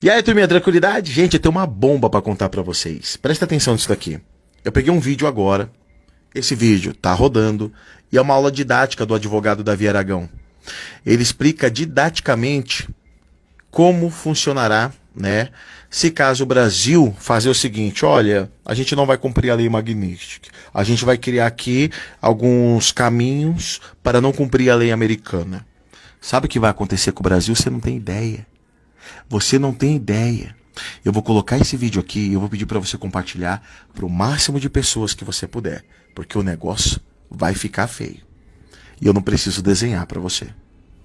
E aí, turminha, tranquilidade? Gente, eu tenho uma bomba pra contar pra vocês. Presta atenção nisso daqui. Eu peguei um vídeo agora. Esse vídeo tá rodando e é uma aula didática do advogado Davi Aragão. Ele explica didaticamente como funcionará, né, se caso o Brasil fazer o seguinte: olha, a gente não vai cumprir a lei Magnitsky. A gente vai criar aqui alguns caminhos para não cumprir a lei americana. Sabe o que vai acontecer com o Brasil? Você não tem ideia. Você não tem ideia. Eu vou colocar esse vídeo aqui e eu vou pedir para você compartilhar para o máximo de pessoas que você puder, porque o negócio vai ficar feio. E eu não preciso desenhar para você.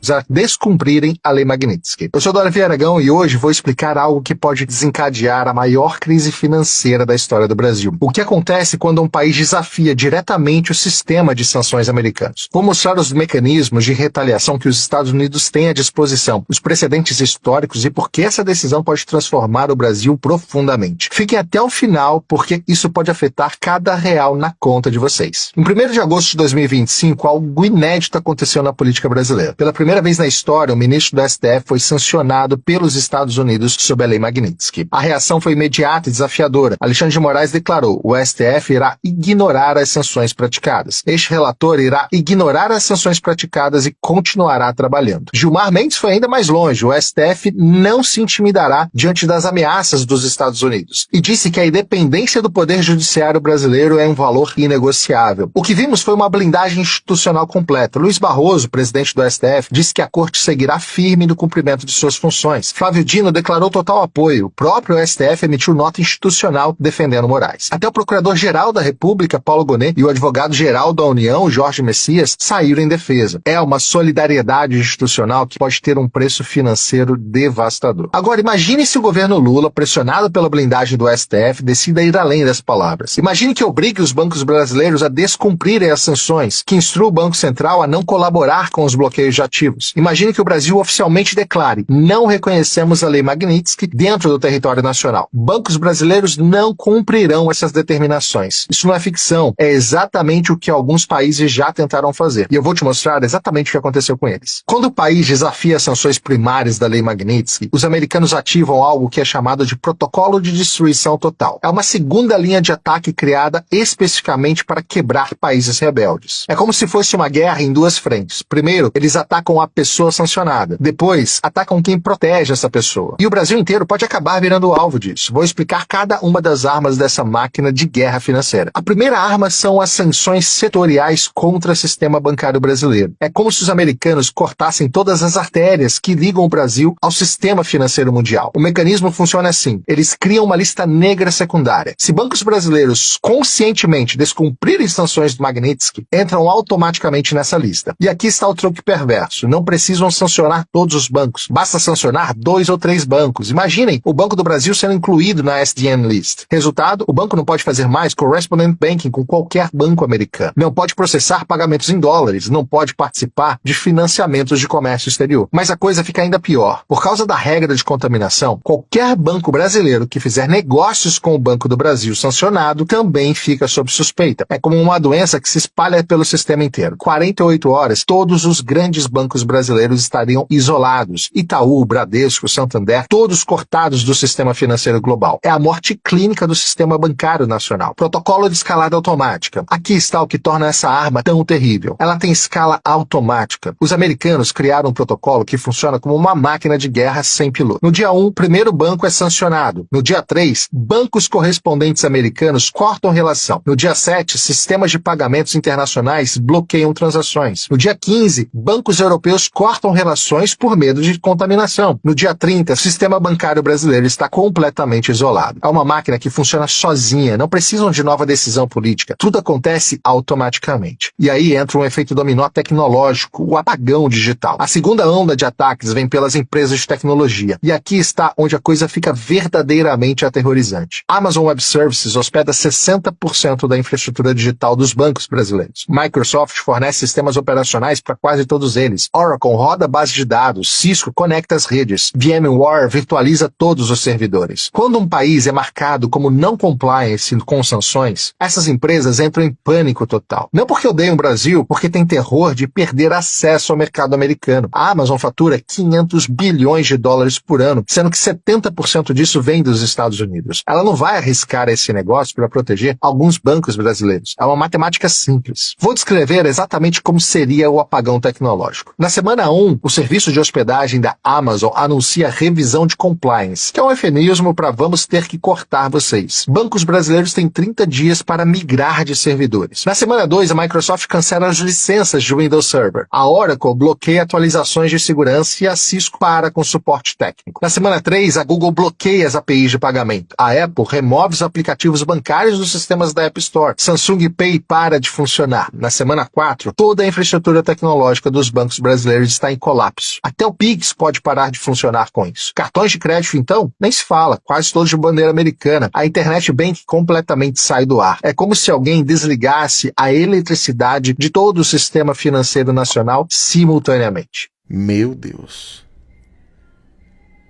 A descumprirem a lei Magnitsky. Eu sou Davi Aragão e hoje vou explicar algo que pode desencadear a maior crise financeira da história do Brasil. O que acontece quando um país desafia diretamente o sistema de sanções americanos. Vou mostrar os mecanismos de retaliação que os Estados Unidos têm à disposição, os precedentes históricos e por que essa decisão pode transformar o Brasil profundamente. Fiquem até o final, porque isso pode afetar cada real na conta de vocês. Em 1º de agosto de 2025, algo inédito aconteceu na política brasileira. Pela primeira vez na história, o ministro do STF foi sancionado pelos Estados Unidos sob a lei Magnitsky. A reação foi imediata e desafiadora. Alexandre de Moraes declarou: o STF irá ignorar as sanções praticadas. Este relator irá ignorar as sanções praticadas e continuará trabalhando. Gilmar Mendes foi ainda mais longe. O STF não se intimidará diante das ameaças dos Estados Unidos e disse que a independência do poder judiciário brasileiro é um valor inegociável. O que vimos foi uma blindagem institucional completa. Luiz Barroso, presidente do STF, disse que a corte seguirá firme no cumprimento de suas funções. Flávio Dino declarou total apoio. O próprio STF emitiu nota institucional defendendo Moraes. Até o Procurador-Geral da República, Paulo Gonet, e o Advogado-Geral da União, Jorge Messias, saíram em defesa. É uma solidariedade institucional que pode ter um preço financeiro devastador. Agora, imagine se o governo Lula, pressionado pela blindagem do STF, decida ir além das palavras. Imagine que obrigue os bancos brasileiros a descumprirem as sanções, que instrua o Banco Central a não colaborar com os bloqueios de ativos. Imagine que o Brasil oficialmente declare: não reconhecemos a lei Magnitsky dentro do território nacional. Bancos brasileiros não cumprirão essas determinações. Isso não é ficção, é exatamente o que alguns países já tentaram fazer. E eu vou te mostrar exatamente o que aconteceu com eles. Quando o país desafia as sanções primárias da lei Magnitsky, os americanos ativam algo que é chamado de Protocolo de Destruição Total. É uma segunda linha de ataque criada especificamente para quebrar países rebeldes. É como se fosse uma guerra em duas frentes. Primeiro, eles atacam a pessoa sancionada. Depois, atacam quem protege essa pessoa. E o Brasil inteiro pode acabar virando alvo disso. Vou explicar cada uma das armas dessa máquina de guerra financeira. A primeira arma são as sanções setoriais contra o sistema bancário brasileiro. É como se os americanos cortassem todas as artérias que ligam o Brasil ao sistema financeiro mundial. O mecanismo funciona assim: eles criam uma lista negra secundária. Se bancos brasileiros conscientemente descumprirem sanções do Magnitsky, entram automaticamente nessa lista. E aqui está o truque perverso: não precisam sancionar todos os bancos, basta sancionar 2 ou 3 bancos. Imaginem o Banco do Brasil sendo incluído na SDN List. Resultado: o banco não pode fazer mais correspondent banking com qualquer banco americano, não pode processar pagamentos em dólares, não pode participar de financiamentos de comércio exterior. Mas a coisa fica ainda pior. Por causa da regra de contaminação, qualquer banco brasileiro que fizer negócios com o Banco do Brasil sancionado também fica sob suspeita. É como uma doença que se espalha pelo sistema inteiro. 48 horas, todos os grandes bancos brasileiros estariam isolados. Itaú, Bradesco, Santander, todos cortados do sistema financeiro global. É a morte clínica do sistema bancário nacional. Protocolo de escalada automática. Aqui está o que torna essa arma tão terrível. Ela tem escala automática. Os americanos criaram um protocolo que funciona como uma máquina de guerra sem piloto. No dia 1, o primeiro banco é sancionado. No dia 3, bancos correspondentes americanos cortam relação. No dia 7, sistemas de pagamentos internacionais bloqueiam transações. No dia 15, bancos europeus cortam relações por medo de contaminação. No dia 30, o sistema bancário brasileiro está completamente isolado. É uma máquina que funciona sozinha, não precisam de nova decisão política. Tudo acontece automaticamente. E aí entra um efeito dominó tecnológico, o apagão digital. A segunda onda de ataques vem pelas empresas de tecnologia. E aqui está onde a coisa fica verdadeiramente aterrorizante. Amazon Web Services hospeda 60% da infraestrutura digital dos bancos brasileiros. Microsoft fornece sistemas operacionais para quase todos eles. Oracle roda a base de dados, Cisco conecta as redes, VMware virtualiza todos os servidores. Quando um país é marcado como não compliance com sanções, essas empresas entram em pânico total. Não porque odeiam o Brasil, porque tem terror de perder acesso ao mercado americano. A Amazon fatura 500 bilhões de dólares por ano, sendo que 70% disso vem dos Estados Unidos. Ela não vai arriscar esse negócio para proteger alguns bancos brasileiros. É uma matemática simples. Vou descrever exatamente como seria o apagão tecnológico. Na semana 1, o serviço de hospedagem da Amazon anuncia revisão de compliance, que é um eufemismo para vamos ter que cortar vocês. Bancos brasileiros têm 30 dias para migrar de servidores. Na semana 2, a Microsoft cancela as licenças de Windows Server. A Oracle bloqueia atualizações de segurança e a Cisco para com suporte técnico. Na semana 3, a Google bloqueia as APIs de pagamento. A Apple remove os aplicativos bancários dos sistemas da App Store. Samsung Pay para de funcionar. Na semana 4, toda a infraestrutura tecnológica dos bancos brasileiros está em colapso. Até o Pix pode parar de funcionar com isso. Cartões de crédito, então, nem se fala, quase todos de bandeira americana. A Internet Bank completamente sai do ar. É como se alguém desligasse a eletricidade de todo o sistema financeiro nacional simultaneamente. Meu Deus.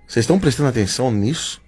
Vocês estão prestando atenção nisso?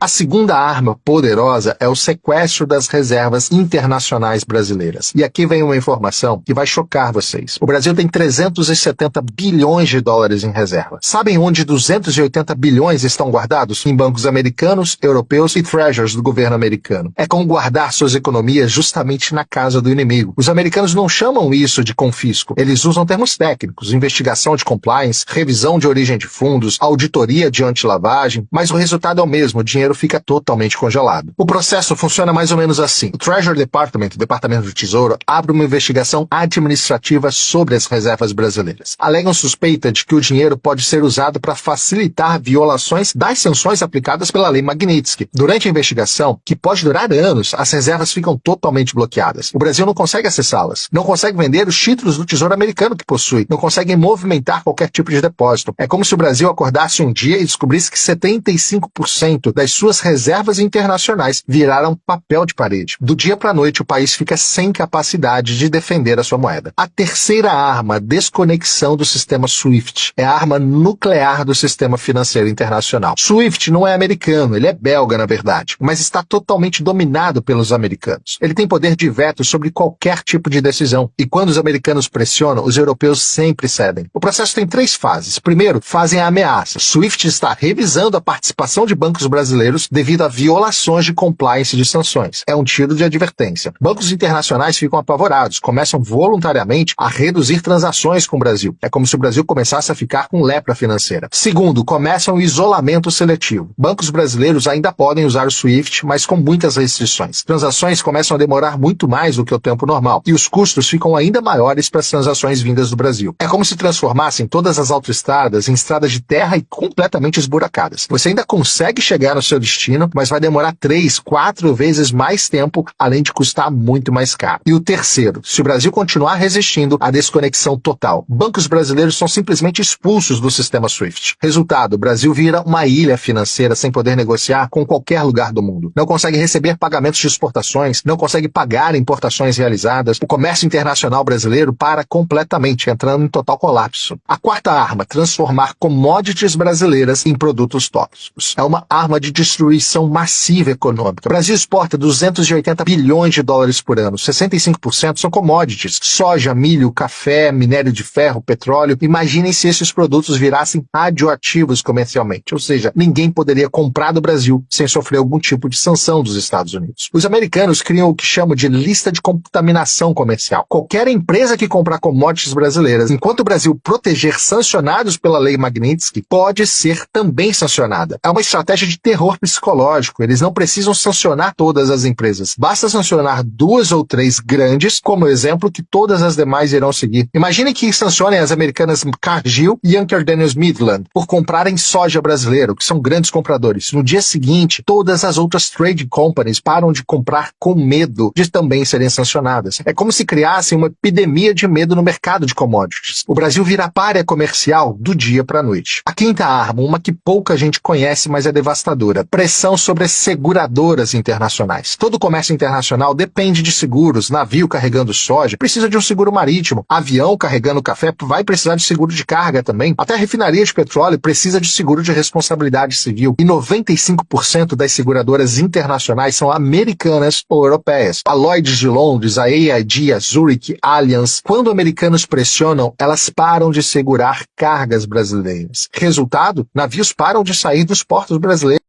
A segunda arma poderosa é o sequestro das reservas internacionais brasileiras. E aqui vem uma informação que vai chocar vocês. O Brasil tem 370 bilhões de dólares em reserva. Sabem onde 280 bilhões estão guardados? Em bancos americanos, europeus e treasuries do governo americano. É como guardar suas economias justamente na casa do inimigo. Os americanos não chamam isso de confisco. Eles usam termos técnicos, investigação de compliance, revisão de origem de fundos, auditoria de antilavagem, mas o resultado é o mesmo, o dinheiro fica totalmente congelado. O processo funciona mais ou menos assim. O Treasury Department, o Departamento do Tesouro, abre uma investigação administrativa sobre as reservas brasileiras. Alegam suspeita de que o dinheiro pode ser usado para facilitar violações das sanções aplicadas pela Lei Magnitsky. Durante a investigação, que pode durar anos, as reservas ficam totalmente bloqueadas. O Brasil não consegue acessá-las. Não consegue vender os títulos do Tesouro Americano que possui. Não consegue movimentar qualquer tipo de depósito. É como se o Brasil acordasse um dia e descobrisse que 75% das suas reservas internacionais viraram papel de parede. Do dia para a noite, o país fica sem capacidade de defender a sua moeda. A terceira arma, desconexão do sistema SWIFT, é a arma nuclear do sistema financeiro internacional. SWIFT não é americano, ele é belga, na verdade, mas está totalmente dominado pelos americanos. Ele tem poder de veto sobre qualquer tipo de decisão, e quando os americanos pressionam, os europeus sempre cedem. O processo tem 3 fases. Primeiro, fazem a ameaça. SWIFT está revisando a participação de bancos brasileiros devido a violações de compliance de sanções. É um tiro de advertência. Bancos internacionais ficam apavorados, começam voluntariamente a reduzir transações com o Brasil. É como se o Brasil começasse a ficar com lepra financeira. Segundo, começam o isolamento seletivo. Bancos brasileiros ainda podem usar o SWIFT, mas com muitas restrições. Transações começam a demorar muito mais do que o tempo normal, e os custos ficam ainda maiores para as transações vindas do Brasil. É como se transformassem todas as autoestradas em estradas de terra e completamente esburacadas. Você ainda consegue chegar no seu destino, mas vai demorar 3, 4 vezes mais tempo, além de custar muito mais caro. E o terceiro, se o Brasil continuar resistindo à desconexão total, bancos brasileiros são simplesmente expulsos do sistema SWIFT. Resultado, o Brasil vira uma ilha financeira sem poder negociar com qualquer lugar do mundo. Não consegue receber pagamentos de exportações, não consegue pagar importações realizadas, o comércio internacional brasileiro para completamente, entrando em total colapso. A quarta arma, transformar commodities brasileiras em produtos tóxicos. É uma arma de destruição massiva econômica. O Brasil exporta 280 bilhões de dólares por ano. 65% são commodities. Soja, milho, café, minério de ferro, petróleo. Imaginem se esses produtos virassem radioativos comercialmente. Ou seja, ninguém poderia comprar do Brasil sem sofrer algum tipo de sanção dos Estados Unidos. Os americanos criam o que chamam de lista de contaminação comercial. Qualquer empresa que comprar commodities brasileiras, enquanto o Brasil proteger sancionados pela Lei Magnitsky, pode ser também sancionada. É uma estratégia de terror psicológico. Eles não precisam sancionar todas as empresas. Basta sancionar 2 ou 3 grandes, como exemplo que todas as demais irão seguir. Imagine que sancionem as americanas Cargill e Youngster Daniels Midland por comprarem soja brasileiro, que são grandes compradores. No dia seguinte, todas as outras trade companies param de comprar com medo de também serem sancionadas. É como se criassem uma epidemia de medo no mercado de commodities. O Brasil vira pária comercial do dia para a noite. A quinta arma, uma que pouca gente conhece, mas é devastadora. Segunda, pressão sobre as seguradoras internacionais. Todo comércio internacional depende de seguros. Navio carregando soja precisa de um seguro marítimo. Avião carregando café vai precisar de seguro de carga também. Até a refinaria de petróleo precisa de seguro de responsabilidade civil. E 95% das seguradoras internacionais são americanas ou europeias. A Lloyd's de Londres, a AIG, a Zurich, Allianz. Quando americanos pressionam, elas param de segurar cargas brasileiras. Resultado, navios param de sair dos portos brasileiros.